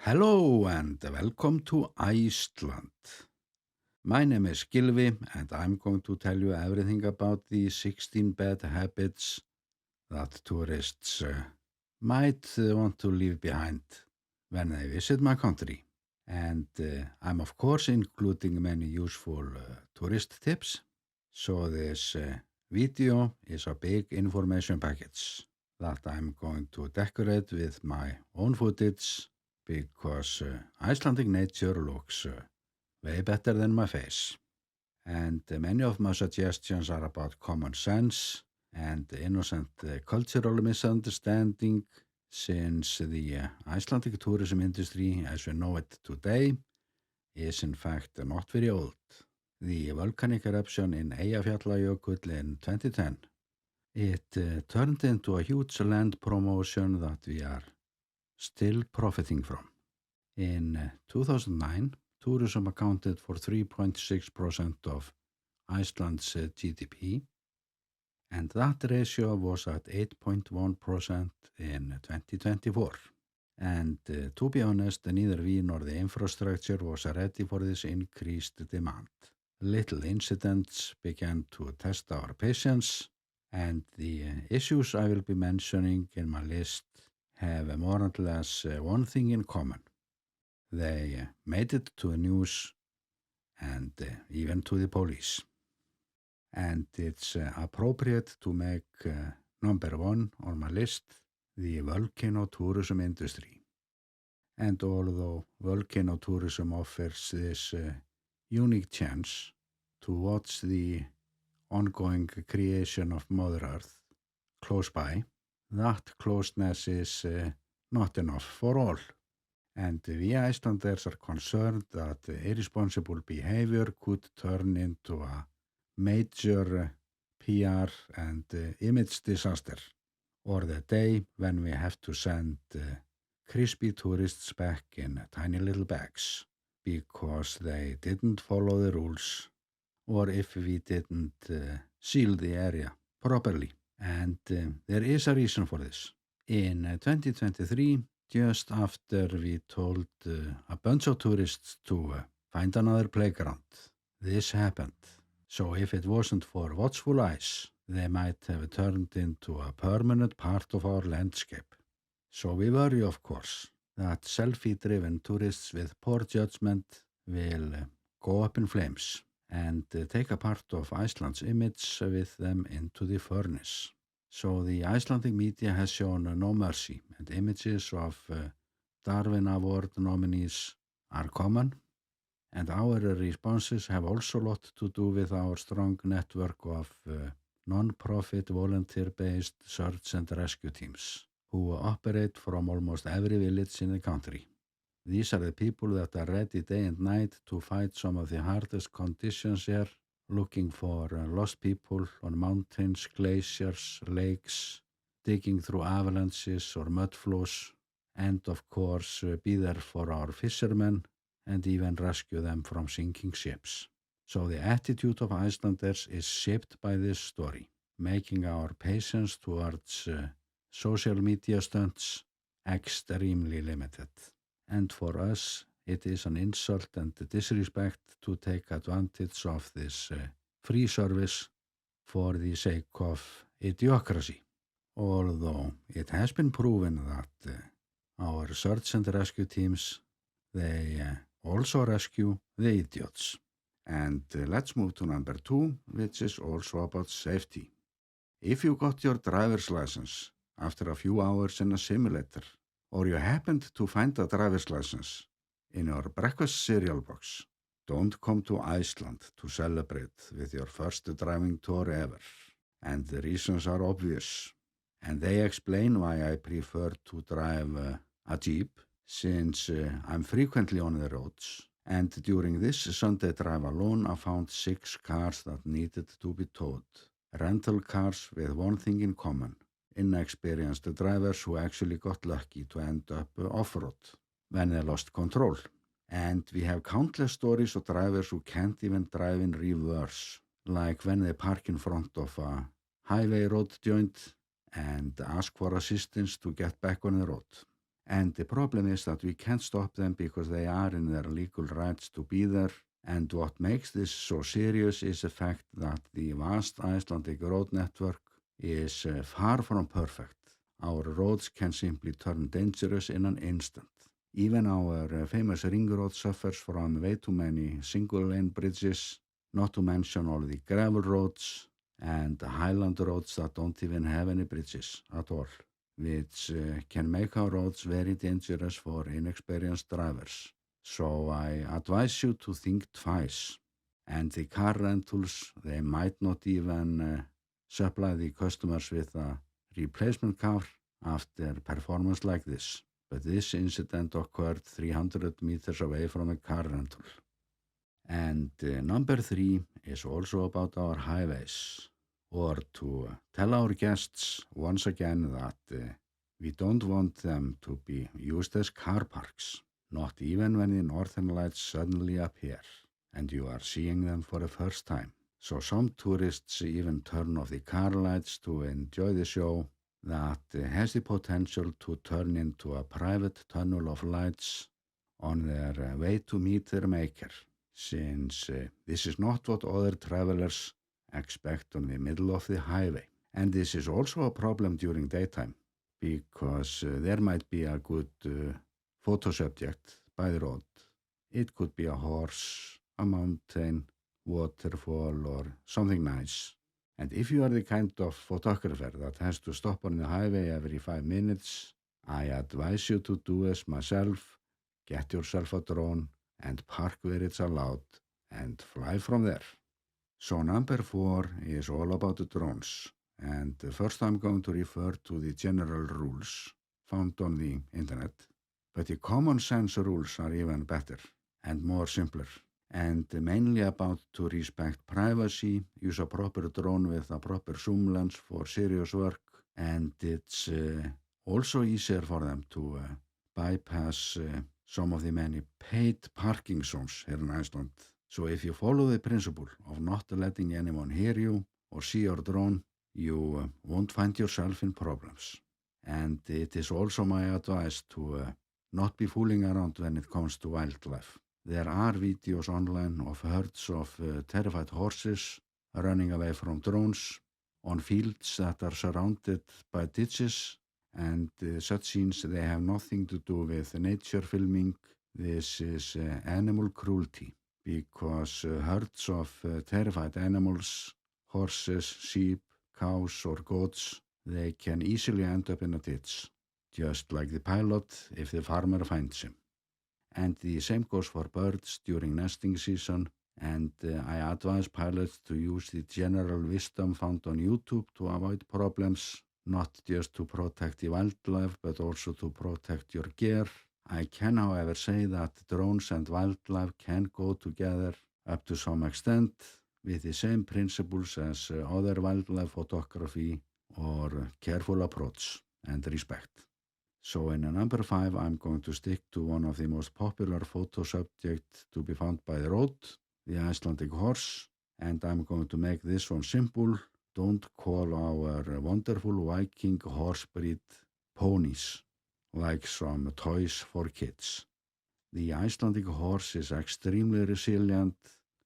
Hello and welcome to Iceland. My name is Gylfi and I'm going to tell you everything about the 16 bad habits that tourists might want to leave behind when they visit my country. And I'm of course including many useful tourist tips. So this video is a big information package that I'm going to decorate with my own footage because Icelandic nature looks way better than my face. And many of my suggestions are about common sense and innocent cultural misunderstanding, since the Icelandic tourism industry as we know it today is in fact not very old. The volcanic eruption in Eyjafjallajökull in 2010, it turned into a huge land promotion that we are still profiting from. In 2009, tourism accounted for 3.6% of Iceland's GDP, and that ratio was at 8.1% in 2024. And to be honest, neither we nor the infrastructure was ready for this increased demand. Little incidents began to test our patience, and the issues I will be mentioning in my list have more or less one thing in common. They made it to the news and even to the police. And it's appropriate to make number one on my list, the volcano tourism industry. And although volcano tourism offers this unique chance to watch the ongoing creation of Mother Earth close by, that closeness is not enough for all. And we Icelanders are concerned that irresponsible behavior could turn into a major PR and image disaster, or the day when we have to send crispy tourists back in tiny little bags because they didn't follow the rules, or if we didn't seal the area properly. And there is a reason for this. In 2023, just after we told a bunch of tourists to find another playground, this happened. So if it wasn't for watchful eyes, they might have turned into a permanent part of our landscape. So we worry, of course, that selfie-driven tourists with poor judgment will go up in flames and take a part of Iceland's image with them into the furnace. So the Icelandic media has shown no mercy, and images of Darwin Award nominees are common, and our responses have also a lot to do with our strong network of non-profit volunteer-based search and rescue teams who operate from almost every village in the country. These are the people that are ready day and night to fight some of the hardest conditions here, looking for lost people on mountains, glaciers, lakes, digging through avalanches or mud flows, and of course be there for our fishermen and even rescue them from sinking ships. So the attitude of Icelanders is shaped by this story, making our patience towards social media stunts extremely limited. And for us, it is an insult and disrespect to take advantage of this free service for the sake of idiocracy. Although it has been proven that our search and rescue teams, they also rescue the idiots. And let's move to number 2, which is also about safety. If you got your driver's license after a few hours in a simulator, or you happened to find a driver's license in your breakfast cereal box, don't come to Iceland to celebrate with your first driving tour ever. And the reasons are obvious. And they explain why I prefer to drive a Jeep, since I'm frequently on the roads. And during this Sunday drive alone, I found 6 cars that needed to be towed. Rental cars with one thing in common: inexperienced drivers who actually got lucky to end up off-road when they lost control. And we have countless stories of drivers who can't even drive in reverse, like when they park in front of a highway road joint and ask for assistance to get back on the road. And the problem is that we can't stop them because they are in their legal rights to be there. And what makes this so serious is the fact that the vast Icelandic road network is far from perfect. Our roads can simply turn dangerous in an instant. Even our famous ring road suffers from way too many single-lane bridges, not to mention all the gravel roads and the highland roads that don't even have any bridges at all, which can make our roads very dangerous for inexperienced drivers. So I advise you to think twice. And the car rentals, they might not even supply the customers with a replacement car after performance like this. But this incident occurred 300 meters away from a car rental. And number 3 is also about our highways, or to tell our guests once again that we don't want them to be used as car parks, not even when the northern lights suddenly appear and you are seeing them for the first time. So some tourists even turn off the car lights to enjoy the show that has the potential to turn into a private tunnel of lights on their way to meet their maker, since this is not what other travelers expect on the middle of the highway. And this is also a problem during daytime, because there might be a good photo subject by the road. It could be a horse, a mountain, waterfall, or something nice. And if you are the kind of photographer that has to stop on the highway every 5 minutes, I advise you to do as myself. Get yourself a drone and park where it's allowed and fly from there. So number 4 is all about the drones. And first I'm going to refer to the general rules found on the internet. But the common sense rules are even better and more simpler, and mainly about to respect privacy, use a proper drone with a proper zoom lens for serious work, and it's also easier for them to bypass some of the many paid parking zones here in Iceland. So if you follow the principle of not letting anyone hear you or see your drone, you won't find yourself in problems. And it is also my advice to not be fooling around when it comes to wildlife. There are videos online of herds of terrified horses running away from drones on fields that are surrounded by ditches, and such scenes, they have nothing to do with nature filming. This is animal cruelty, because herds of terrified animals, horses, sheep, cows, or goats, they can easily end up in a ditch, just like the pilot if the farmer finds him. And the same goes for birds during nesting season, and I advise pilots to use the general wisdom found on YouTube to avoid problems, not just to protect the wildlife, but also to protect your gear. I can, however, say that drones and wildlife can go together up to some extent with the same principles as other wildlife photography, or careful approach and respect. So in number 5, I'm going to stick to one of the most popular photo subjects to be found by the road, the Icelandic horse, and I'm going to make this one simple. Don't call our wonderful Viking horse breed ponies, like some toys for kids. The Icelandic horse is extremely resilient,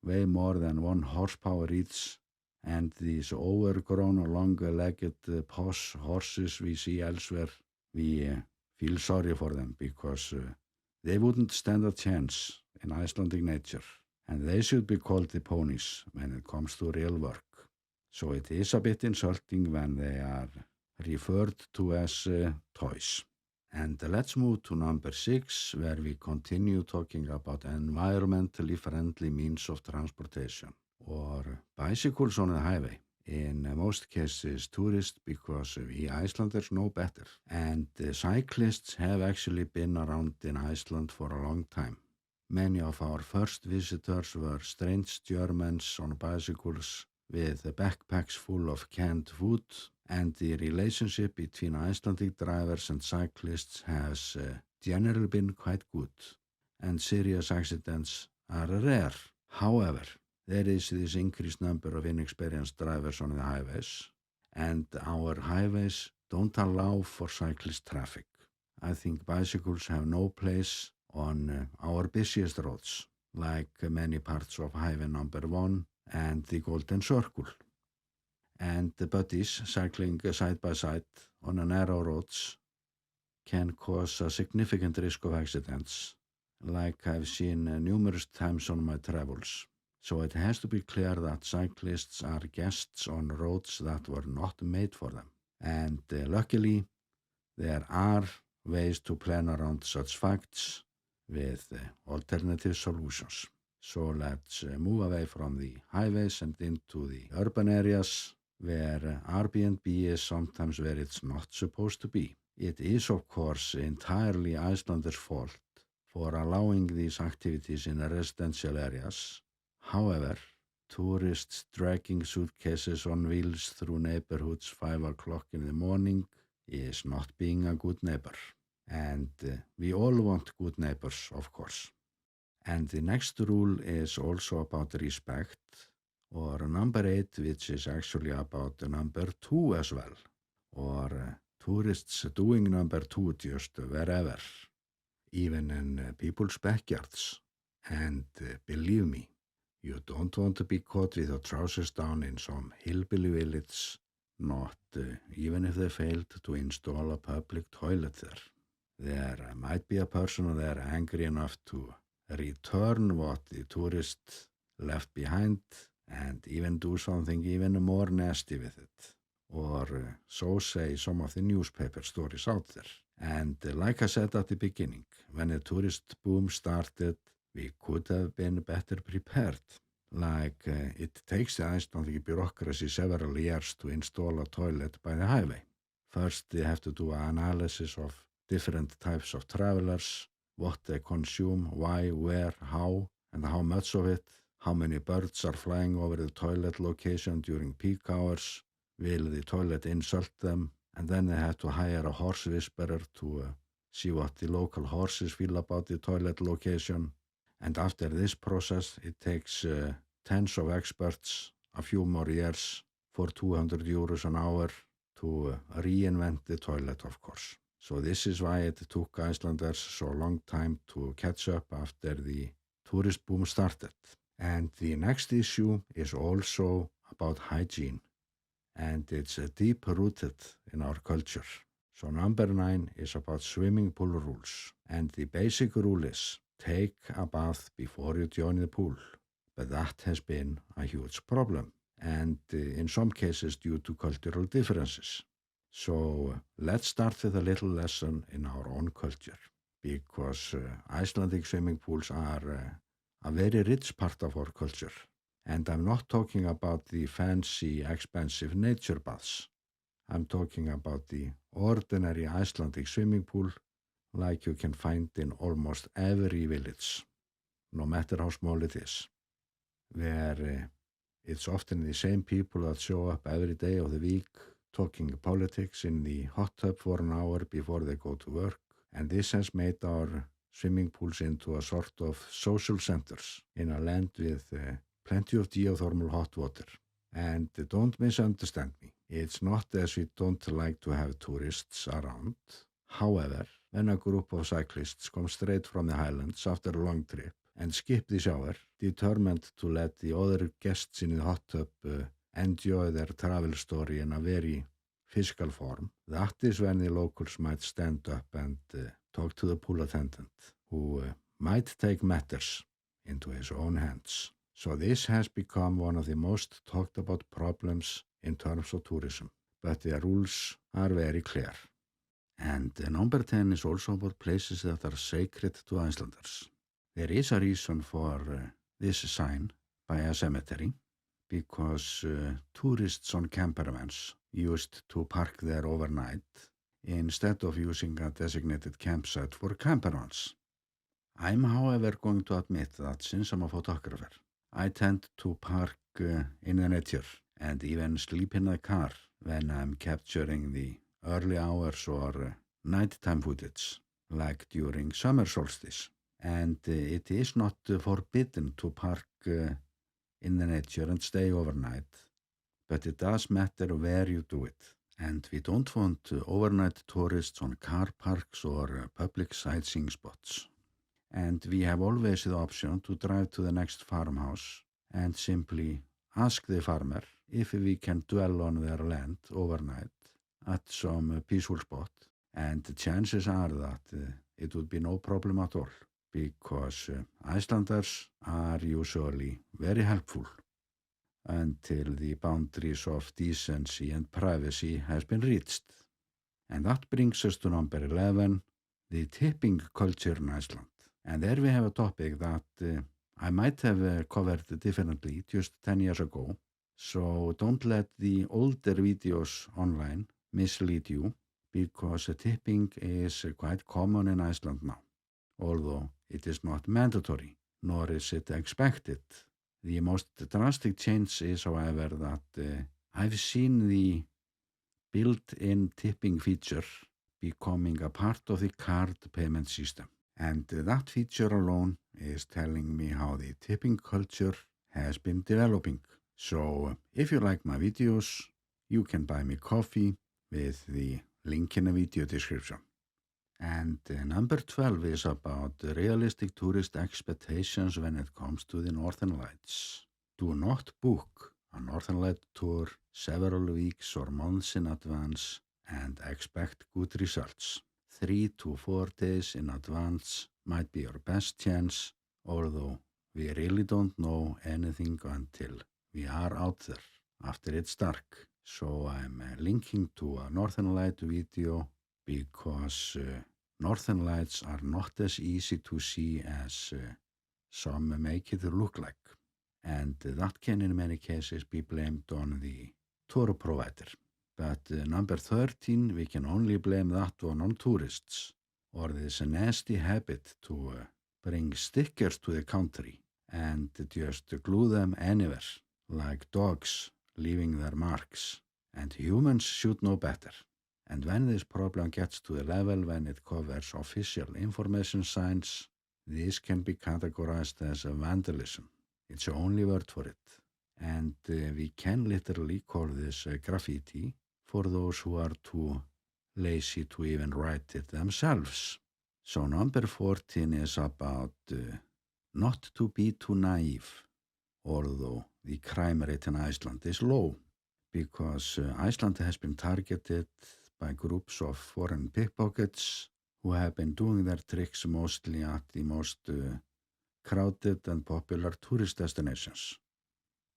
way more than 1 horsepower each, and these overgrown, long-legged posh horses we see elsewhere, we feel sorry for them, because they wouldn't stand a chance in Icelandic nature, and they should be called the ponies when it comes to real work. So it is a bit insulting when they are referred to as toys. And let's move to number 6, where we continue talking about environmentally friendly means of transportation, or bicycles on the highway. In most cases, tourists, because we Icelanders know better. And cyclists have actually been around in Iceland for a long time. Many of our first visitors were strange Germans on bicycles with backpacks full of canned food, and the relationship between Icelandic drivers and cyclists has generally been quite good, and serious accidents are rare. However, there is this increased number of inexperienced drivers on the highways, and our highways don't allow for cyclist traffic. I think bicycles have no place on our busiest roads, like many parts of Highway number 1 and the Golden Circle. And the buddies cycling side by side on a narrow roads can cause a significant risk of accidents, like I've seen numerous times on my travels. So it has to be clear that cyclists are guests on roads that were not made for them. And luckily, there are ways to plan around such facts with alternative solutions. So let's move away from the highways and into the urban areas where Airbnb is sometimes where it's not supposed to be. It is, of course, entirely Icelanders' fault for allowing these activities in residential areas. However, tourists dragging suitcases on wheels through neighborhoods 5 o'clock in the morning is not being a good neighbor. And we all want good neighbors, of course. And the next rule is also about respect, or number 8, which is actually about number 2 as well, or tourists doing number 2 just wherever, even in people's backyards. And believe me, you don't want to be caught with your trousers down in some hillbilly village, not even if they failed to install a public toilet there. There might be a person there angry enough to return what the tourist left behind and even do something even more nasty with it. Or so say some of the newspaper stories out there. And like I said at the beginning, when the tourist boom started, we could have been better prepared. Like it takes the Icelandic bureaucracy several years to install a toilet by the highway. First, they have to do an analysis of different types of travelers, what they consume, why, where, how, and how much of it, how many birds are flying over the toilet location during peak hours, will the toilet insult them, and then they have to hire a horse whisperer to see what the local horses feel about the toilet location. And after this process, it takes tens of experts, a few more years, for 200 euros an hour to reinvent the toilet, of course. So this is why it took Icelanders so long time to catch up after the tourist boom started. And the next issue is also about hygiene. And it's deep-rooted in our culture. So number 9 is about swimming pool rules. And the basic rule is, take a bath before you join the pool. But that has been a huge problem. And in some cases due to cultural differences. So let's start with a little lesson in our own culture, because Icelandic swimming pools are a very rich part of our culture. And I'm not talking about the fancy, expensive nature baths. I'm talking about the ordinary Icelandic swimming pool like you can find in almost every village, no matter how small it is, where it's often the same people that show up every day of the week talking politics in the hot tub for an hour before they go to work. And this has made our swimming pools into a sort of social centers in a land with plenty of geothermal hot water. And don't misunderstand me. It's not as we don't like to have tourists around. However, when a group of cyclists come straight from the highlands after a long trip and skip the shower, determined to let the other guests in the hot tub enjoy their travel story in a very physical form, that is when the locals might stand up and talk to the pool attendant, who might take matters into his own hands. So this has become one of the most talked about problems in terms of tourism, but the rules are very clear. And number 10 is also about places that are sacred to Icelanders. There is a reason for this sign by a cemetery, because tourists on camper vans used to park there overnight instead of using a designated campsite for camper vans. I'm, however, going to admit that since I'm a photographer, I tend to park in the nature and even sleep in the car when I'm capturing the early hours or nighttime footage, like during summer solstice. And it is not forbidden to park in the nature and stay overnight, but it does matter where you do it. And we don't want overnight tourists on car parks or public sightseeing spots. And we have always the option to drive to the next farmhouse and simply ask the farmer if we can dwell on their land overnight at some peaceful spot. And the chances are that it would be no problem at all, because Icelanders are usually very helpful until the boundaries of decency and privacy has been reached. And that brings us to number 11, the tipping culture in Iceland. And there we have a topic that I might have covered differently just 10 years ago. So don't let the older videos online mislead you, because tipping is quite common in Iceland now, although it is not mandatory, nor is it expected. The most drastic change is, however, that I've seen the built-in tipping feature becoming a part of the card payment system. And that feature alone is telling me how the tipping culture has been developing. So if you like my videos, you can buy me coffee with the link in the video description. And number 12 is about the realistic tourist expectations when it comes to the Northern Lights. Do not book a Northern Light tour several weeks or months in advance and expect good results. 3 to 4 days in advance might be your best chance, although we really don't know anything until we are out there after it's dark. So I'm linking to a Northern Light video, because Northern Lights are not as easy to see as some make it look like. And that can in many cases be blamed on the tour provider. But number 13, we can only blame that one on tourists, or this nasty habit to bring stickers to the country and just glue them anywhere, like dogs leaving their marks. And humans should know better. And when this problem gets to the level when it covers official information signs, this can be categorized as vandalism. It's the only word for it. And we can literally call this graffiti for those who are too lazy to even write it themselves. So number 14 is about not to be too naive, although the crime rate in Iceland is low, because Iceland has been targeted by groups of foreign pickpockets who have been doing their tricks mostly at the most crowded and popular tourist destinations.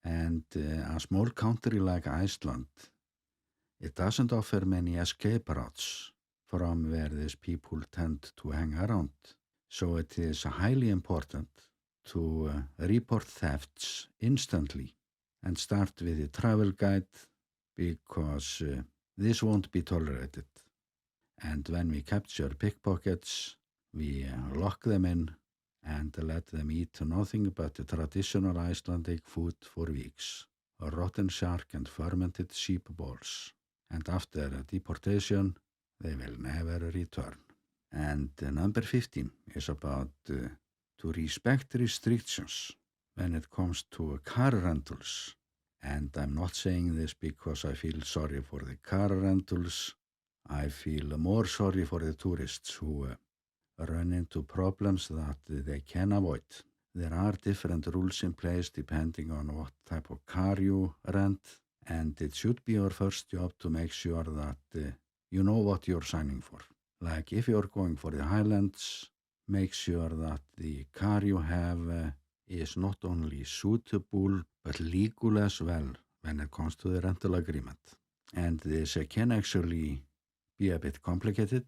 And a small country like Iceland, it doesn't offer many escape routes from where these people tend to hang around. So it is highly important to report thefts instantly and start with a travel guide, because this won't be tolerated. And when we capture pickpockets, we lock them in and let them eat nothing but the traditional Icelandic food for weeks, a rotten shark and fermented sheep balls. And after deportation, they will never return. And number 15 is about to respect restrictions when it comes to car rentals. And I'm not saying this because I feel sorry for the car rentals. I feel more sorry for the tourists who run into problems that they can avoid. There are different rules in place depending on what type of car you rent, and it should be your first job to make sure that you know what you're signing for. Like if you're going for the Highlands, make sure that the car you have is not only suitable but legal as well when it comes to the rental agreement. And this can actually be a bit complicated,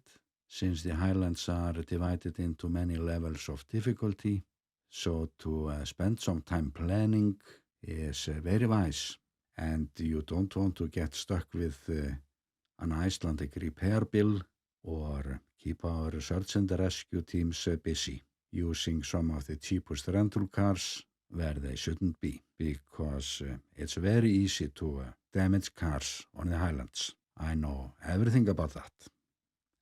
since the Highlands are divided into many levels of difficulty. So to spend some time planning is very wise, and you don't want to get stuck with an Icelandic repair bill, or keep our search and rescue teams busy using some of the cheapest rental cars where they shouldn't be, because it's very easy to damage cars on the Highlands. I know everything about that.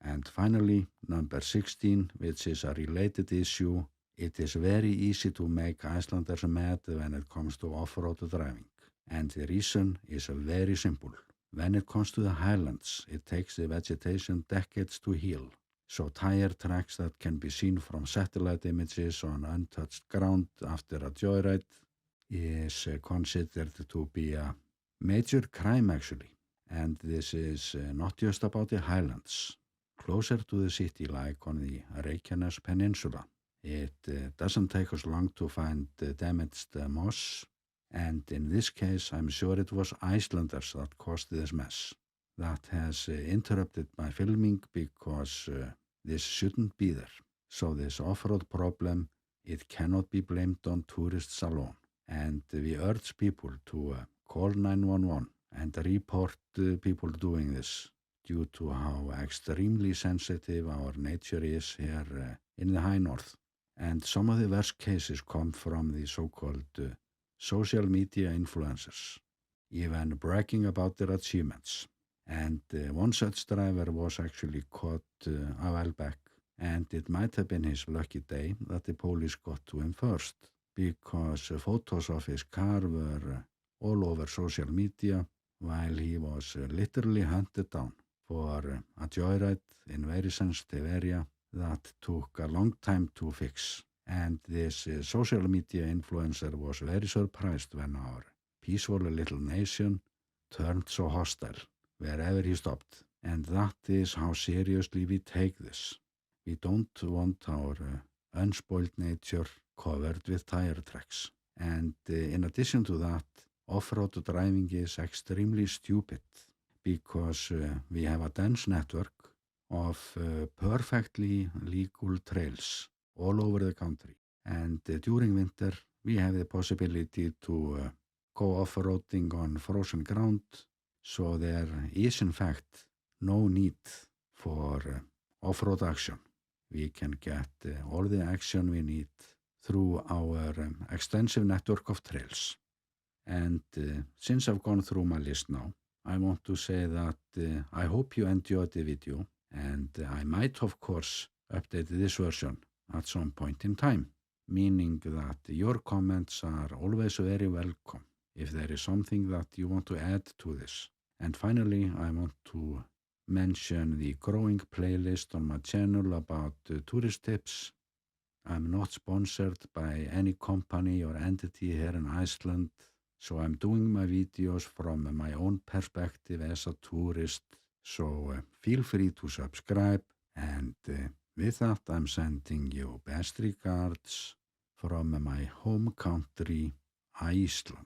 And finally, number 16, which is a related issue, it is very easy to make Icelanders mad when it comes to off-road driving. And the reason is very simple. When it comes to the highlands, it takes the vegetation decades to heal. So tire tracks that can be seen from satellite images on untouched ground after a joyride is considered to be a major crime actually. And this is not just about the highlands. Closer to the city, like on the Reykjanes Peninsula, it doesn't take us long to find damaged moss. And in this case, I'm sure it was Icelanders that caused this mess. That has interrupted my filming because this shouldn't be there. So this off-road problem, it cannot be blamed on tourists alone. And we urge people to call 911 and report people doing this due to how extremely sensitive our nature is here in the high north. And some of the worst cases come from the so-called social media influencers, even bragging about their achievements. And one such driver was actually caught a while back, and it might have been his lucky day that the police got to him first, because photos of his car were all over social media while he was literally hunted down for a joyride in a very sensitive area that took a long time to fix. And this social media influencer was very surprised when our peaceful little nation turned so hostile wherever he stopped. And that is how seriously we take this. We don't want our unspoiled nature covered with tire tracks. And in addition to that, off-road driving is extremely stupid because we have a dense network of perfectly legal trails all over the country. And during winter, we have the possibility to go off-roading on frozen ground. So there is, in fact, no need for off-road action. We can get all the action we need through our extensive network of trails. And since I've gone through my list now, I want to say that I hope you enjoyed the video, and I might, of course, update this version at some point in time, meaning that your comments are always very welcome if there is something that you want to add to this. And finally, I want to mention the growing playlist on my channel about tourist tips. I'm not sponsored by any company or entity here in Iceland, so I'm doing my videos from my own perspective as a tourist. So feel free to subscribe, and with that I'm sending you best regards from my home country, Iceland.